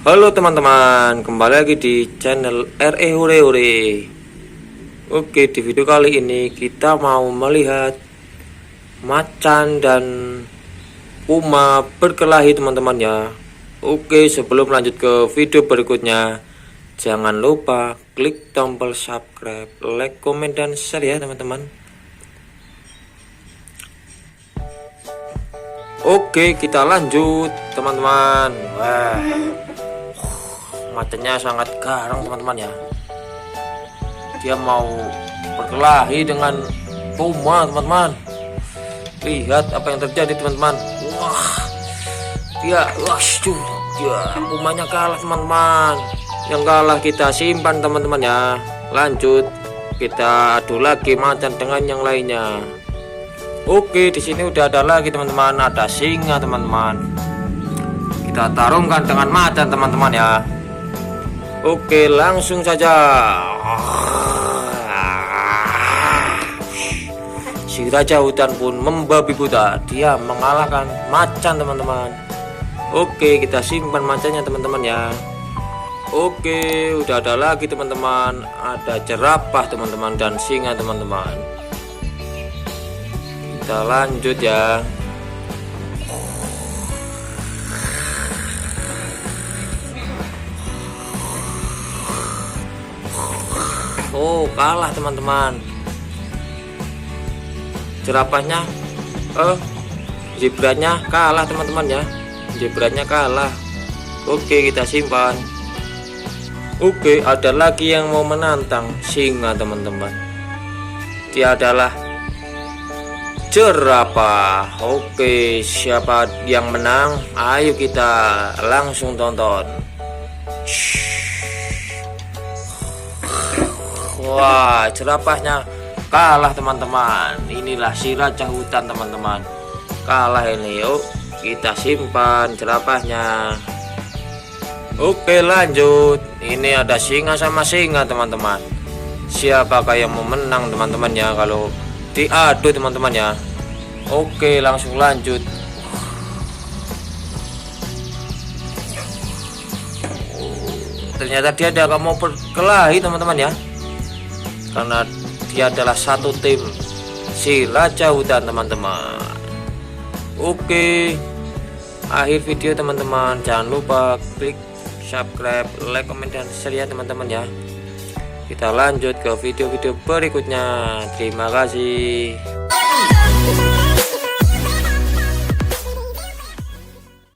Halo teman-teman, kembali lagi di channel RE Hore Hore. Oke, di video kali ini kita mau melihat macan dan puma berkelahi teman-teman ya. Oke, sebelum lanjut ke video berikutnya, jangan lupa klik tombol subscribe, like, komen, dan share ya teman-teman. Oke, kita lanjut teman-teman. Wah, macannya sangat garang teman-teman ya. Dia mau berkelahi dengan puma teman-teman. Lihat apa yang terjadi teman-teman. Wah, dia pumanya kalah teman-teman. Yang kalah kita simpan teman-teman ya. Lanjut, kita adu lagi macan dengan yang lainnya. Oke, di sini udah ada lagi teman-teman, ada singa teman-teman. Kita tarungkan dengan macan teman-teman ya. Oke, langsung saja. Si raja hutan pun membabi buta. Dia mengalahkan macan teman-teman. Oke, kita simpan macannya teman-teman ya. Oke, udah ada lagi teman-teman. Ada jerapah teman-teman dan singa teman-teman. Kita lanjut ya. Oh, kalah teman-teman. Jerapahnya zebranya kalah teman-teman ya. Zebranya kalah. Oke, kita simpan. Oke, ada lagi yang mau menantang singa teman-teman. Dia adalah jerapah. Oke, siapa yang menang? Ayo kita langsung tonton. Wah, jerapahnya kalah teman-teman. Inilah si raja hutan teman-teman. Kalah ini. Yuk kita simpan jerapahnya. Oke, lanjut. Ini ada singa sama singa teman-teman. Siapakah yang mau menang teman-teman ya kalau diadu teman-teman ya. Oke, langsung lanjut. Ternyata dia ada mau berkelahi teman-teman ya, karena dia adalah satu tim si raja hutan teman-teman. Oke, akhir video teman-teman, jangan lupa klik subscribe, like, komen, dan share ya teman-teman ya. Kita lanjut ke video-video berikutnya. Terima kasih.